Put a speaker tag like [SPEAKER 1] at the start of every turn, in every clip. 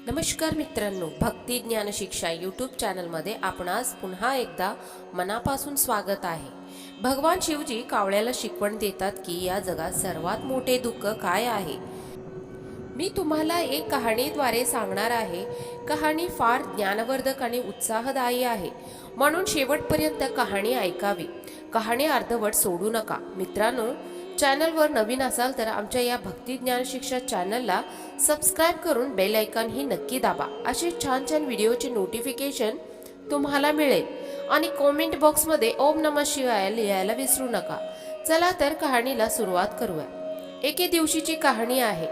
[SPEAKER 1] नमस्कार मित्रांनो, भक्ती ज्ञान शिक्षा यूट्यूब चॅनलमध्ये आपणास पुन्हा एकदा मनापासून स्वागत आहे. भगवान शिवजी कावळ्याला शिकवण देतात की या जगात सर्वात मोठे दुःख काय आहे. मी तुम्हाला एक कहाणीद्वारे सांगणार आहे. कहाणी फार ज्ञानवर्धक आणि उत्साहदायी आहे, म्हणून शेवटपर्यंत कहाणी ऐकावी. कहाणी अर्धवट सोडू नका. मित्रांनो, चॅनलवर नवीन असाल तर आमच्या या भक्ती ज्ञान शिक्षा चॅनलला सबस्क्राईब करून बेल आयकॉन ही नक्की दाबा. असे छान छान व्हिडिओचे नोटिफिकेशन तुम्हाला मिळेल. आणि कॉमेंट बॉक्समध्ये ओम नमः शिवाय लिहायला विसरू नका. चला तर कहाणीला सुरुवात करूया. एके दिवशीची कहाणी आहे.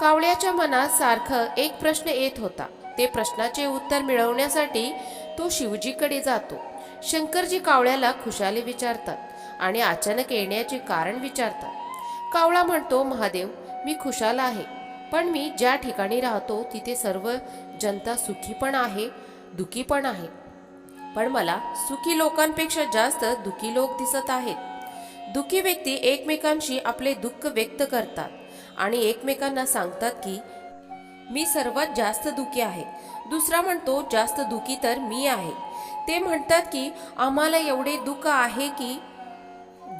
[SPEAKER 1] कावळ्याच्या मनात सारखं एक प्रश्न येत होता. ते प्रश्नाचे उत्तर मिळवण्यासाठी तो शिवजीकडे जातो. शंकरजी कावळ्याला खुशाली विचारतात आणि अचानक येण्याचे कारण विचारतात. कावळा म्हणतो, महादेव, मी खुशाल आहे, पण मी ज्या ठिकाणी राहतो तिथे सर्व जनता सुखी पण आहे, दुखी पण आहे. पण मला सुखी लोकांपेक्षा जास्त दुखी लोक दिसत आहेत. दुखी व्यक्ती एकमेकांशी आपले दुःख व्यक्त करतात आणि एकमेकांना सांगतात की मी सर्वात जास्त दुखी आहे. दुसरा म्हणतो, जास्त दुखी तर मी आहे. ते म्हणतात की आम्हाला एवढे दुःख आहे की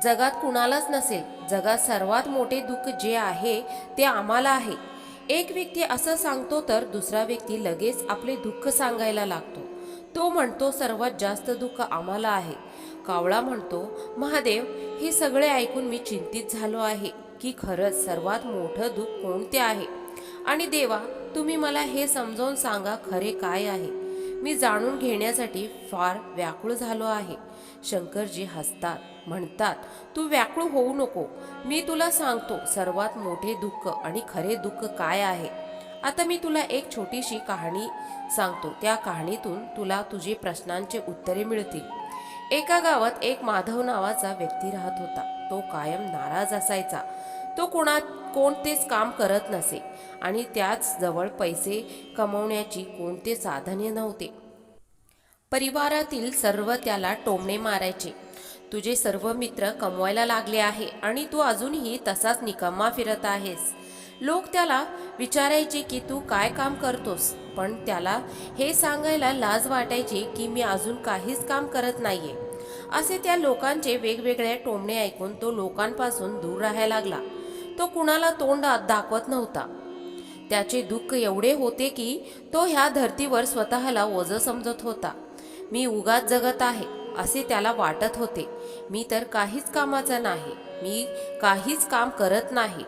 [SPEAKER 1] जगात कुणालाच नसेल. जगात सर्वात मोठे दुःख जे आहे ते आम्हाला आहे. एक व्यक्ती असं सांगतो तर दुसरा व्यक्ती लगेच आपले दुःख सांगायला लागतो. तो म्हणतो, सर्वात जास्त दुःख आम्हाला आहे. कावळा म्हणतो, महादेव, हे सगळे ऐकून मी चिंतित झालो आहे की खरंच सर्वात मोठं दुःख कोणते आहे. आणि देवा, तुम्ही मला हे समजावून सांगा, खरे काय आहे. मी जाणून घेण्यासाठी फार व्याकुळ झालो आहे. शंकरजी हसतात, म्हणतात, तू व्याकुळ होऊ नको. मी तुला सांगतो सर्वात मोठे दुःख आणि खरे दुःख काय आहे. आता मी तुला एक छोटीशी कहाणी सांगतो. त्या कहाणीतून तुला तुझे प्रश्नांचे उत्तरे मिळतील. एका गावात एक माधव नावाचा व्यक्ती राहत होता. तो कायम नाराज असायचा. तो कोणतेच काम करत नसे आणि त्याच जवळ पैसे कमवण्याची कोणते साधने नव्हते. परिवारातील सर्व त्याला टोमणे मारायचे. तुझे सर्व मित्र कमवायला लागले आहे आणि तू अजूनही तसाच निकम्मा फिरत आहेस. लोक त्याला विचारायचे की तू काय काम करतोस, पण त्याला हे सांगायला लाज वाटायची की मी अजून काहीच काम करत नाहीये. असे त्या लोकांचे वेगवेगळे टोमणे ऐकून तो लोकांपासून दूर राहायला लागला. तो कुणाला तोंड दाखवत नव्हता. त्याचे दुःख एवढे होते की तो ह्या धर्तीवर स्वतःला ओझं समजत होता. मी उगाच जगत आहे असे त्याला वाटत होते. मी तर काहीच कामाचा नाही. मी काहीच काम करत नाही.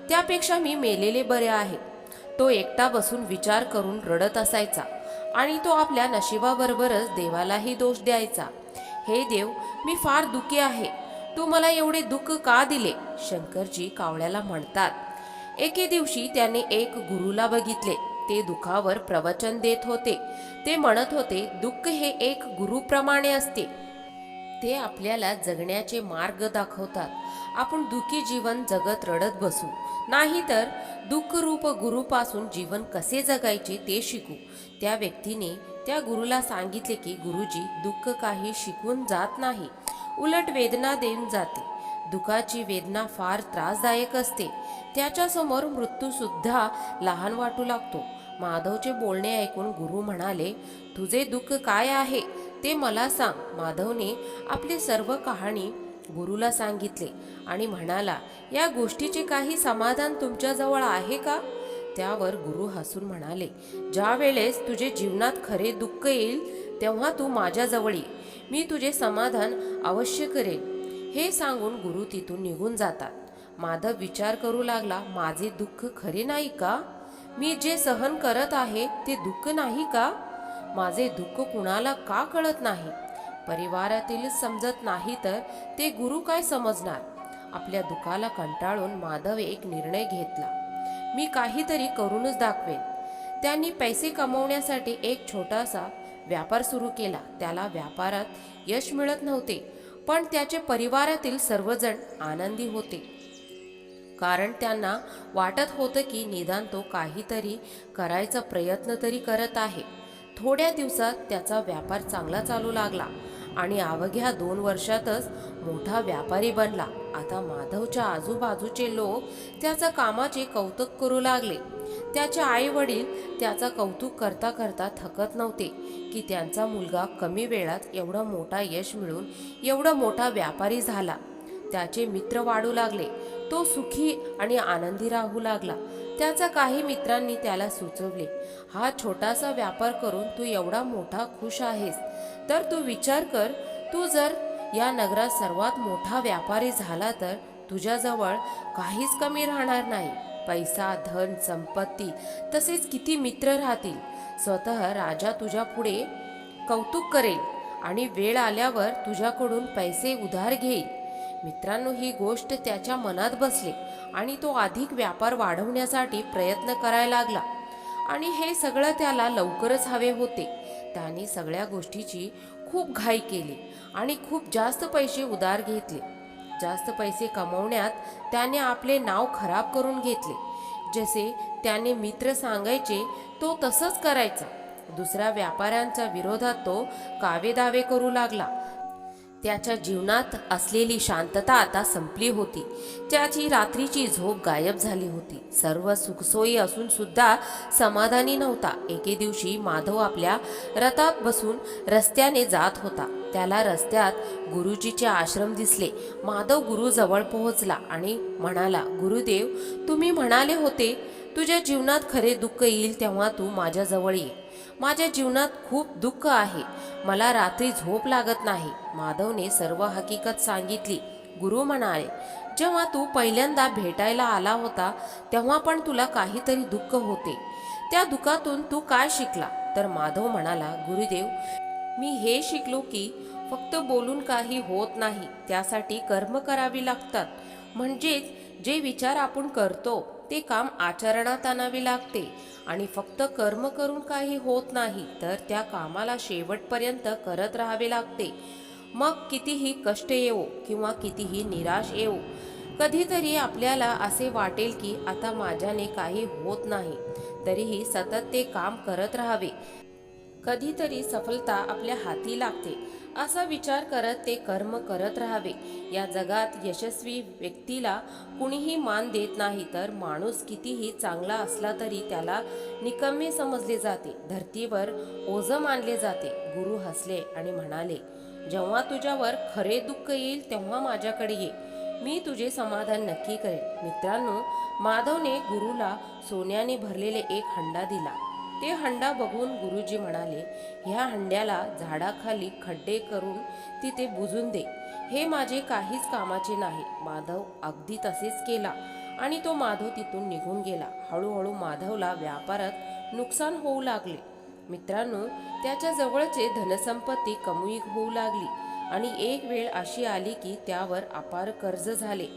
[SPEAKER 1] त्यापेक्षा मी मेलेले बरे आहे. तो एकटा बसून विचार करून रडत असायचा आणि तो आपल्या नशिबाबरोबरच देवालाही दोष द्यायचा. हे देव, मी फार दुःखी आहे. तू मला एवढे दुःख का दिले. शंकरजी कावळ्याला म्हणतात. एके दिवशी त्याने एक गुरुला बघितले. ते दुःखावर प्रवचन देत होते. ते म्हणत होते, दुःख हे एक गुरुप्रमाणे असते. ते आपल्याला जगण्याचे मार्ग दाखवतात. आपण दुःखी जीवन जगत रडत बसू नाही, तर दुःखरूप गुरुपासून जीवन कसे जगायचे ते शिकू. त्या व्यक्तीने त्या गुरुला सांगितले की गुरुजी, दुःख काही शिकून जात नाही, उलट वेदना देऊन जाते. दुःखाची वेदना फार त्रासदायक असते. त्याच्यासमोर मृत्यूसुद्धा लहान वाटू लागतो. माधवचे बोलणे ऐकून गुरु म्हणाले, तुझे दुःख काय आहे ते मला सांग. माधवने आपली सर्व कहाणी गुरुला सांगितले आणि म्हणाला, या गोष्टीचे काही समाधान तुमच्याजवळ आहे का. त्यावर गुरु हसून म्हणाले, ज्या वेळेस तुझे जीवनात खरे दुःख येईल तेव्हा तू माझ्याजवळ ये. मी तुझे समाधान अवश्य करेन. हे सांगून गुरु तिथून निघून जातात. माधव विचार करू लागला, माझे दुःख खरे नाही का. मी जे सहन करत आहे ते दुःख नाही का. माझे दुःख कुणाला का कळत नाही. परिवारातील समजत नाही तर ते गुरु काय समजणार. आपल्या दुःखाला कंटाळून माधव एक निर्णय घेतला. मी काहीतरी करूनच दाखवेन. त्यांनी पैसे कमवण्यासाठी एक छोटासा व्यापार सुरू केला. त्याला व्यापारात यश मिळत नव्हते, पण त्याचे परिवारातील सर्वजण आनंदी होते. कारण त्यांना वाटत होतं की निदान तो काहीतरी करायचा प्रयत्न तरी करत आहे. थोड्या दिवसात त्याचा व्यापार चांगला चालू लागला आणि अवघ्या 2 वर्षातच मोठा व्यापारी बनला. आता माधवच्या आजूबाजूचे लोक त्याच्या कामाचे कौतुक करू लागले. त्याचे आई वडील त्याचा कौतुक करता करता थकत नव्हते की त्यांचा मुलगा कमी वेळात एवढा मोठा यश मिळून एवढा मोठा व्यापारी झाला. त्याचे मित्र वाढू लागले. तो सुखी आणि आनंदी राहू लागला. त्याच्या काही मित्रांनी त्याला सुचवले, हा छोटासा व्यापार करून तू एवढा मोठा खुश आहेस तर तू विचार कर, तू जर या नगरात सर्वात मोठा व्यापारी झाला तर तुझ्याजवळ काहीच कमी राहणार नाही. पैसा, धन, संपत्ती तसेच किती मित्र राहतील. स्वतः राजा तुझ्या पुढे कौतुक करेल आणि वेळ आल्यावर तुझ्याकडून पैसे उधार घेईल. मित्रांनो, ही गोष्ट त्याच्या मनात बसली आणि तो अधिक व्यापार वाढवण्यासाठी प्रयत्न करायला लागला. आणि हे सगळं त्याला लवकरच हवे होते. त्याने सगळ्या गोष्टीची खूप घाई केली आणि खूप जास्त पैसे उधार घेतले. जास्त पैसे कमवण्यात त्याने आपले नाव खराब करून घेतले. जसे त्याने मित्र सांगायचे तो तसंच करायचा. दुसऱ्या व्यापाऱ्यांच्या विरोधात तो कावेदावे करू लागला. त्याच्या जीवनात असलेली शांतता आता संपली होती. त्याची रात्रीची झोप गायब झाली होती. सर्व सुखसोयी असून सुद्धा समाधानी नव्हता. एके दिवशी माधव आपल्या रथात बसून रस्त्याने जात होता. त्याला रस्त्यात गुरुजीचे आश्रम दिसले. माधव गुरुजवळ पोहोचला आणि म्हणाला, गुरुदेव, तुम्ही म्हणाले होते तुझ्या जीवनात खरे दुःख येईल तेव्हा तू माझ्याजवळ ये. माझ्या जीवनात खूप दुःख आहे. मला रात्री झोप लागत नाही. माधवने सर्व हकीकत सांगितली. गुरु म्हणाले, जेव्हा तू पहिल्यांदा भेटायला आला होता तेव्हा पण तुला काहीतरी दुःख होते. त्या दुःखातून तू काय शिकला? तर माधव म्हणाला, गुरुदेव, मी हे शिकलो की फक्त बोलून काही होत नाही, त्यासाठी कर्म करावी लागतात. म्हणजेच जे विचार आपण करतो ते काम आचरणात आणावे लागते. आणि फक्त कर्म करून काही होत नाही, तर त्या कामाला शेवटपर्यंत करत राहावे लागते. मग कितीही कष्ट येवो किंवा कितीही निराश येवो, कधीतरी आपल्याला असे वाटेल की आता माझ्याने काही होत नाही, तरीही सतत ते काम करत राहावे. कधीतरी सफलता आपल्या हाती लागते असा विचार करत ते कर्म करत राहावे. या जगात यशस्वी व्यक्तीला कुणीही मान देत नाही, तर माणूस कितीही चांगला असला तरी त्याला निकम्मे समजले जाते, धर्तीवर ओझं मानले जाते. गुरु हसले आणि म्हणाले, जेव्हा तुझ्यावर खरे दुःख येईल तेव्हा माझ्याकडे ये, मी तुझे समाधान नक्की करेन. मित्रांनो, माधवने गुरुला सोन्याने भरलेले एक हंडा दिला. ते हंडा बघून गुरुजी म्हणाले, ह्या हंड्याला झाडाखाली खड्डे करून तिथे बुजून दे. हे माझे काहीच कामाचे नाही. माधव अगदी तसेच केला आणि तो माधव तिथून निघून गेला. हळूहळू माधवला व्यापारात नुकसान होऊ लागले. मित्रांनो, त्याच्या जवळचे धनसंपत्ती कमी होऊ लागली आणि एक वेळ अशी आली की त्यावर अपार कर्ज झाले.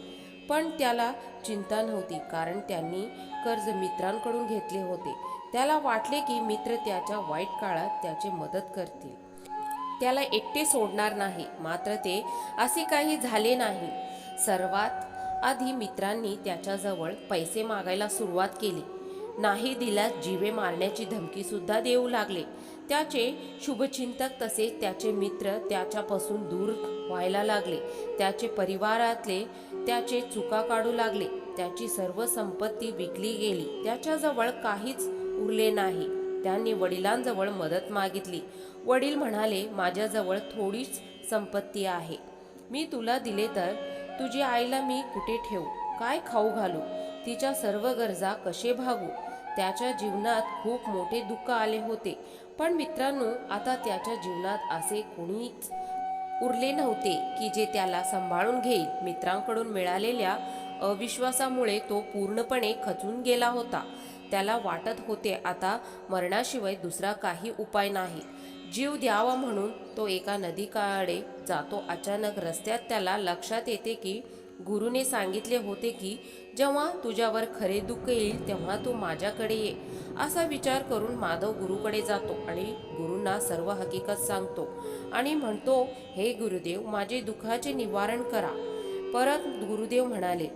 [SPEAKER 1] पण त्याला चिंता नव्हती, कारण त्यांनी कर्ज मित्रांकडून घेतले होते. त्याला वाटले की मित्र त्याच्या वाईट काळात त्याची मदत करतील, त्याला एकटे सोडणार नाही. मात्र ते असे काही झाले नाही. सर्वात आधी मित्रांनी त्याच्याजवळ पैसे मागायला सुरुवात केली. नाही दिल्यास जीवे मारण्याची धमकी सुद्धा देऊ लागले. त्याचे शुभचिंतक तसेच त्याचे मित्र त्याच्यापासून दूर व्हायला लागले. त्याचे परिवारातले त्याचे चुका काढू लागले. त्याची सर्व संपत्ती विकली गेली. त्याच्याजवळ काहीच उरले नाही. त्यांनी वडिलांजवळ मदत मागितली. वडील म्हणाले, माझ्याजवळ थोडीच संपत्ती आहे. मी तुला दिले तर तुझी आईला मी कुठे ठेवू? काय खाऊ घालू? तिच्या सर्व गरजा कसे भागू? त्याच्या जीवनात खूप मोठे दुःख आले होते. पण मित्रांनो, आता त्याच्या जीवनात असे कोणीच उरले नव्हते की जे त्याला सांभाळून घेईल. मित्रांकडून मिळालेल्या अविश्वासामुळे तो पूर्णपणे खचून गेला होता. त्याला वाटत होते आता मरणाशिवाय दुसरा काही उपाय नाही. जीव द्यावा म्हणून तो एका नदीकडे जातो. अचानक रस्त्यात त्याला लक्षात येते की गुरुने सांगितले होते की जेव्हा तुझ्यावर खरे दुःख येईल तेव्हा तू माझ्याकडे ये. असा विचार करून माधव गुरुकडे जातो आणि गुरूंना सर्व हकीकत सांगतो आणि म्हणतो, हे गुरुदेव, माझे दुःखाचे निवारण करा. परत गुरुदेव म्हणाले,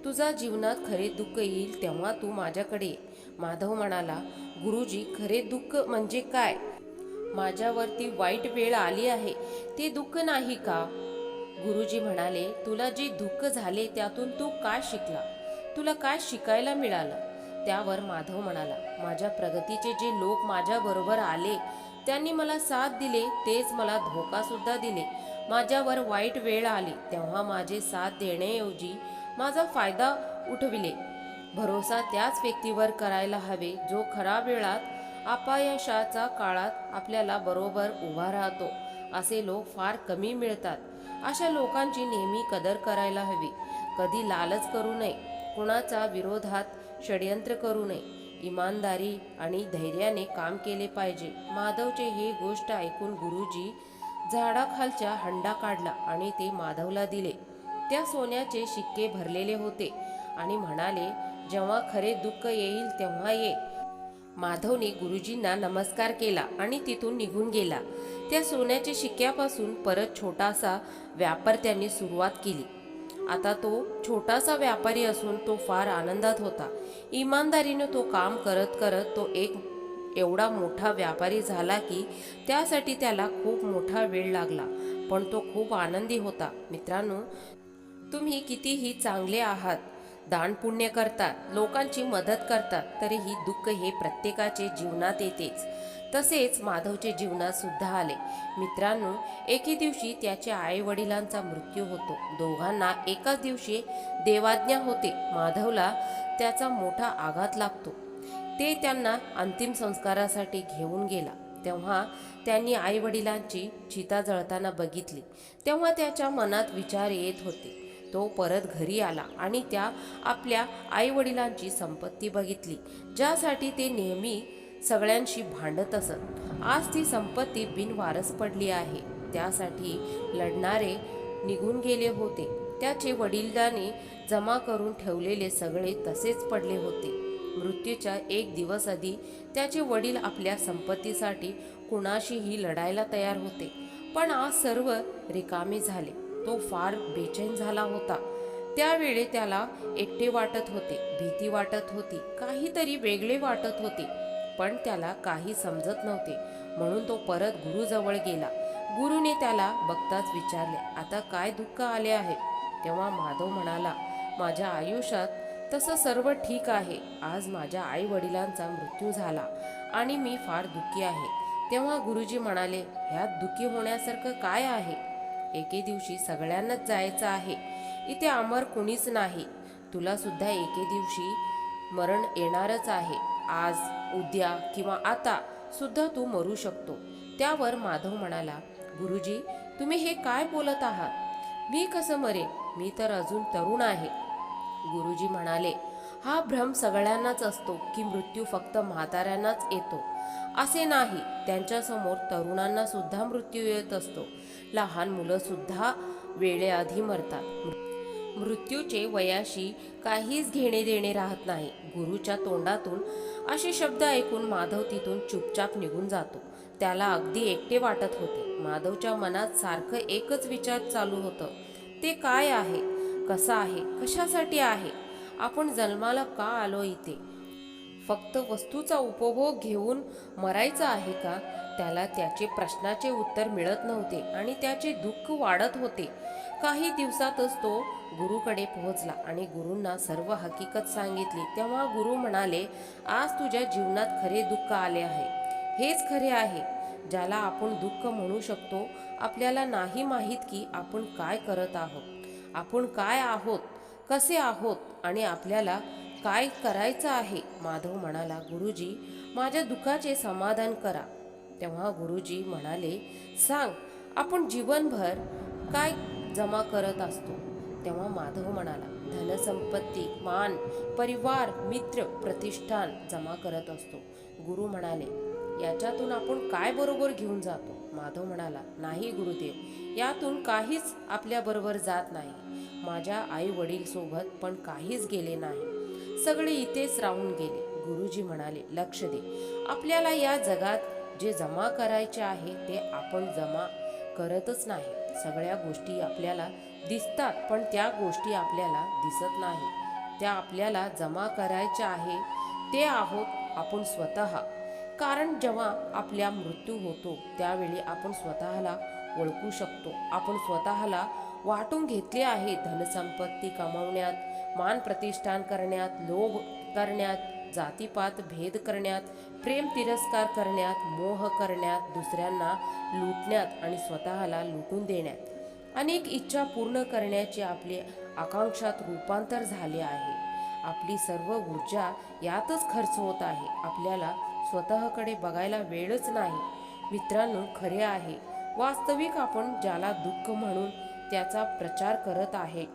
[SPEAKER 1] तुझा जीवनात खरे दुःख येईल तेव्हा तू माझ्याकडे ये. माधव म्हणाला, गुरुजी, खरे दुःख म्हणजे काय? माझ्यावरती वाईट वेळ आली आहे, ते दुःख नाही का? गुरुजी म्हणाले, तुला जे दुःख झाले त्यातून तू काय शिकला? तुला काय शिकायला मिळालं? त्यावर माधव म्हणाला, माझ्या प्रगतीचे जे लोक माझ्या बरोबर आले त्यांनी मला साथ दिले, तेच मला धोका सुद्धा दिले. माझ्यावर वाईट वेळ आली तेव्हा माझे साथ देण्याऐवजी माझा फायदा उठविले. भरोसा त्याच व्यक्तीवर करायला हवे जो खराब वेळात अपयशाच्या काळात आपल्याला बरोबर उभा राहतो. असे लोक फार कमी मिळतात. अशा लोकांची नेहमी कदर करायला हवी. कधी लालच करू नये, कुणाचा विरोधात षड्यंत्र करू नये. इमानदारी आणि धैर्याने काम केले पाहिजे. माधवचे हे गोष्ट ऐकून गुरुजी झाडाखालच्या हंडा काढला आणि ते माधवला दिले. त्या सोन्याचे शिक्के भरलेले होते आणि म्हणाले, जेव्हा खरे दुःख येईल तेव्हा ये. माधवने गुरुजींना नमस्कार केला आणि तिथून निघून गेला. त्या सोन्याच्या शिक्क्यापासून परत छोटासा व्यापार त्यांनी सुरुवात केली. आता तो छोटासा व्यापारी असून तो फार आनंदात होता. इमानदारीने तो काम करत करत तो एक एवढा मोठा व्यापारी झाला की त्यासाठी त्याला खूप मोठा वेळ लागला, पण तो खूप आनंदी होता. मित्रांनो, तुम्ही कितीही चांगले आहात, दान पुण्य करतात, लोकांची मदत करतात, तरीही दुःख हे प्रत्येकाचे जीवनात येतेच. तसेच माधवचे जीवनात सुद्धा आले. मित्रांनो, एके दिवशी त्याच्या आई वडिलांचा मृत्यू होतो. दोघांना एकाच दिवशी देवाज्ञा होते. माधवला त्याचा मोठा आघात लागतो. ते त्यांना अंतिम संस्कारासाठी घेऊन गेला. तेव्हा त्यांनी आई वडिलांची चिता जळताना बघितली. तेव्हा त्याच्या मनात विचार येत होते. तो परत घरी आला आणि त्या आपल्या आई वडिलांची संपत्ती बघितली, ज्यासाठी ते नेहमी सगळ्यांशी भांडत असत. आज ती संपत्ती बिनवारस पडली आहे. त्यासाठी लढणारे निघून गेले होते. त्याचे वडिलांनी जमा करून ठेवलेले सगळे तसेच पडले होते. मृत्यूच्या एक दिवस आधी त्याचे वडील आपल्या संपत्तीसाठी कुणाशीही लढायला तयार होते, पण आज सर्व रिकामे झाले. तो फार बेचैन झाला होता. त्यावेळी त्याला एकटे वाटत होते, भीती वाटत होती, काहीतरी वेगळे वाटत होते, पण त्याला काही समजत नव्हते. म्हणून तो परत गुरुजवळ गेला. गुरुने त्याला बघताच विचारले, आता काय दुःख आले आहे? तेव्हा माधव म्हणाला, माझ्या आयुष्यात तसं सर्व ठीक आहे. आज माझ्या आई वडिलांचा मृत्यू झाला आणि मी फार दुःखी आहे. तेव्हा गुरुजी म्हणाले, ह्यात दुःखी होण्यासारखं काय आहे? एके दिवशी सगळ्यांनाच जायचं आहे. इथे अमर कुणीच नाही. तुला सुद्धा एके दिवशी मरण येणारच आहे. आज, उद्या किंवा आता सुद्धा तू मरू शकतो. त्यावर माधव म्हणाला, गुरुजी, तुम्ही हे काय बोलत आहात? मी कसं मरेन? मी तर अजून तरुण आहे. गुरुजी म्हणाले, हा भ्रम सगळ्यांनाच असतो की मृत्यू फक्त म्हाताऱ्यांनाच येतो. असे नाही, त्यांच्यासमोर तरुणांना सुद्धा मृत्यू येत असतो. लहान मुलं सुद्धा वेळेआधी मरतात. मृत्यूचे वयाशी काहीच घेणे देणे राहत नाही. गुरुच्या तोंडातून असे शब्द ऐकून माधव तिथून चुपचाप निघून जातो. त्याला अगदी एकटे वाटत होते. माधवच्या मनात सारखं एकच विचार चालू होतं, ते काय आहे, कसं आहे, कशासाठी आहे? आपण जन्माला का आलो इथे? फक्त वस्तूचा उपभोग घेऊन मरायचं आहे का? त्याला त्याचे प्रश्नाचे उत्तर मिळत नव्हते आणि त्याचे दुःख वाढत होते. काही दिवसातच तो गुरुकडे पोहोचला आणि गुरूंना सर्व हकीकत सांगितली. तेव्हा गुरु म्हणाले, आज तुझ्या जीवनात खरे दुःख आले आहे. हेच खरे आहे ज्याला आपण दुःख म्हणू शकतो. आपल्याला नाही माहीत की आपण काय करत आहोत, आपण काय आहोत, कसे आहोत आणि आपल्याला काय करायचं आहे. माधव म्हणाला, गुरुजी, माझ्या दुःखाचे समाधान करा. तेव्हा गुरुजी म्हणाले, सांग, आपण जीवनभर काय जमा करत असतो? तेव्हा माधव म्हणाला, धनसंपत्ती, मान, परिवार, मित्र, प्रतिष्ठान जमा करत असतो. गुरु म्हणाले, याच्यातून आपण काय बरोबर घेऊन जातो? माधव म्हणाला, नाही गुरुदेव, यातून काहीच आपल्याबरोबर जात नाही. माझ्या आई वडील सोबत पण काहीच गेले नाही, सगळे इथेच राहून गेले. गुरुजी म्हणाले, लक्ष दे, आपल्याला या जगात जे जमा करायचे आहे ते आपण जमा करतच नाही. सगळ्या गोष्टी आपल्याला दिसतात, पण त्या गोष्टी आपल्याला दिसत नाही. त्या आपल्याला जमा करायच्या आहे ते आहोत आपण स्वतः. कारण जेव्हा आपला मृत्यू होतो त्यावेळी आपण स्वतःला ओळखू शकतो. आपण स्वतःला वाटून घेतले आहे धनसंपत्ती कमावण्यात, मान प्रतिष्ठान करण्यात, लोभ करण्यात, जातीपात भेद करण्यात, प्रेम तिरस्कार करण्यात, मोह करण्यात, दुसऱ्यांना लुटण्यात आणि स्वतःला लुटून देण्यात, अनेक इच्छा पूर्ण करण्याची आपली आकांक्षात रूपांतर झाले आहे. आपली सर्व ऊर्जा यातच खर्च होत आहे. आपल्याला स्वतःकडे बघायला वेळच नाही. मित्रांनो, खरे आहे वास्तविक आपण ज्याला दुःख म्हणून त्याचा प्रचार करत आहे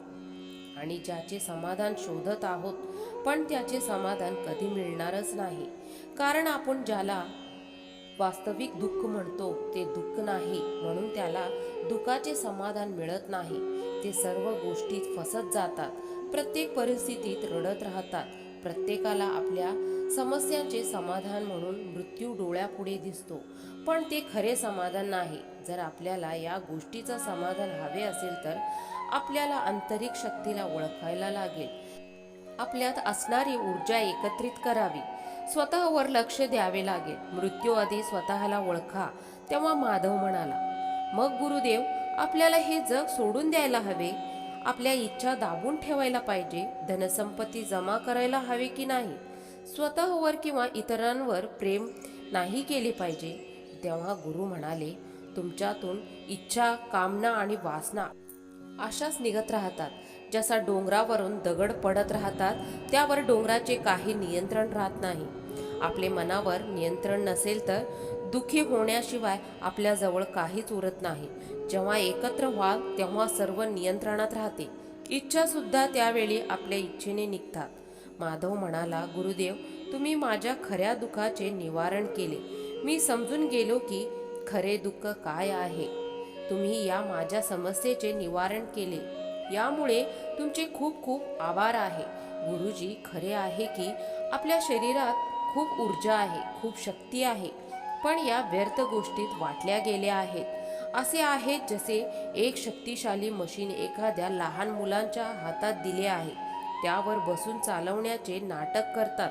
[SPEAKER 1] आणि ज्याचे समाधान शोधत आहोत, पण त्याचे समाधान कधी मिळणारच नाही. कारण आपण ज्याला वास्तविक दुःख म्हणतो ते दुःख नाही, म्हणून त्याला दुःखाचे समाधान मिळत नाही. ते सर्व गोष्टीत फसत जातात, प्रत्येक परिस्थितीत रडत राहतात. प्रत्येकाला आपल्या समस्यांचे समाधान म्हणून मृत्यू डोळ्यापुढे दिसतो, पण ते खरे समाधान नाही. जर आपल्याला या गोष्टीचं समाधान हवे असेल तर आपल्याला आंतरिक शक्तीला ओळखायला लागेल. आपल्यात असणारी ऊर्जा एकत्रित करावी, स्वतःवर लक्ष द्यावे लागेल. मृत्यूआधी स्वतःला ओळखा. तेव्हा माधव म्हणाला, मग गुरुदेव, आपल्याला हे जग सोडून द्यायला हवे? आपल्या इच्छा दाबून ठेवायला पाहिजे? धनसंपत्ती जमा करायला हवे की नाही? स्वतःवर किंवा इतरांवर प्रेम नाही केले पाहिजे? तेव्हा गुरु म्हणाले, तुमच्यातून इच्छा, कामना आणि वासना अशाच निघत राहतात. जसा डोंगरावरून दगड पडत राहतात, त्यावर डोंगराचे काही नियंत्रण राहत नाही. आपले मनावर नियंत्रण नसेल तर दुःखी होण्याशिवाय आपल्याजवळ काहीच उरत नाही. जेव्हा एकत्र व्हाल तेव्हा सर्व नियंत्रणात राहते. इच्छा सुद्धा त्यावेळी आपल्या इच्छेने निघतात. माधव म्हणाला, गुरुदेव, तुम्ही माझ्या खऱ्या दुःखाचे निवारण केले. मी समजून गेलो की खरे दुःख काय आहे. तुम्ही या माझ्या समस्येचे निवारण केले, यामुळे तुमचे खूप खूप आभार आहे. गुरुजी, खरे आहे की आपल्या शरीरात खूप ऊर्जा आहे, खूप शक्ती आहे, पण या व्यर्थ गोष्टीत वाटल्या गेल्या आहेत. असे आहेत जसे एक शक्तिशाली मशीन एखाद्या लहान मुलांच्या हातात दिले आहे. त्यावर बसून चालवण्याचे नाटक करतात,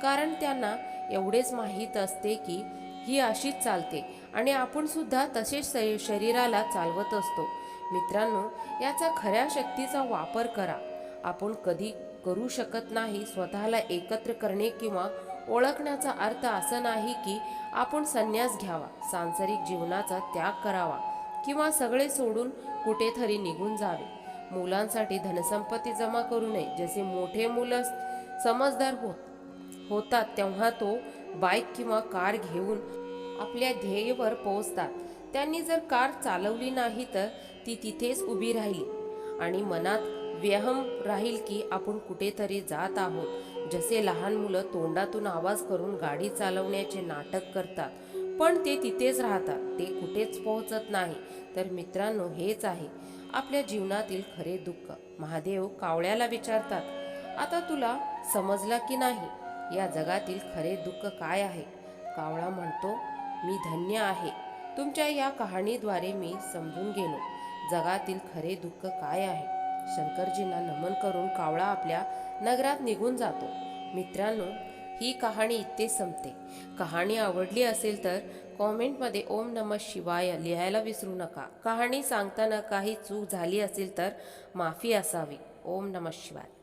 [SPEAKER 1] कारण त्यांना एवढेच माहीत असते की ही अशीच चालते आणि आपण सुद्धा तसेच शरीराला चालवत असतो. मित्रांनो, याचा खऱ्या शक्तीचा वापर करा. आपण कधी करू शकत नाही. स्वतःला एकत्र करणे किंवा ओळखण्याचा अर्थ असा नाही की आपण संन्यास घ्यावा, सांसारिक जीवनाचा त्याग करावा किंवा सगळे सोडून कुठेतरी निघून जावे. मुलांसाठी धनसंपत्ती जमा करू नये. जसे मोठे मुलं समजदार होतात तेव्हा तो बाईक किंवा कार घेऊन आपल्या ध्येयावर पोहोचतात. त्यांनी जर कार चालवली नाही तर ती तिथेच उभी राहिली आणि मनात व्यहम राहील की आपण कुठेतरी जात आहोत. जसे लहान मुलं तोंडातून आवाज करून गाडी चालवण्याचे नाटक करतात, पण ते तिथेच राहतात, ते कुठेच पोहोचत नाही. तर मित्रांनो, हेच आहे आपल्या जीवनातील खरे दुःख. महादेव कावळ्याला विचारतात, आता तुला समजला की नाही या जगातील खरे दुःख काय आहे? कावळा म्हणतो, मी धन्य आहे. तुमच्या या कहाणीद्वारे मी समजून गेलो जगातील खरे दुःख काय आहे. शंकरजींना नमन करून कावळा आपल्या नगरात निघून जातो. मित्रांनो, ही कहाणी इथे संपते. कहाणी आवडली असेल तर कॉमेंटमध्ये ओम नमः शिवाय लिहायला विसरू नका. कहाणी सांगताना काही चूक झाली असेल तर माफी असावी. ओम नमः शिवाय.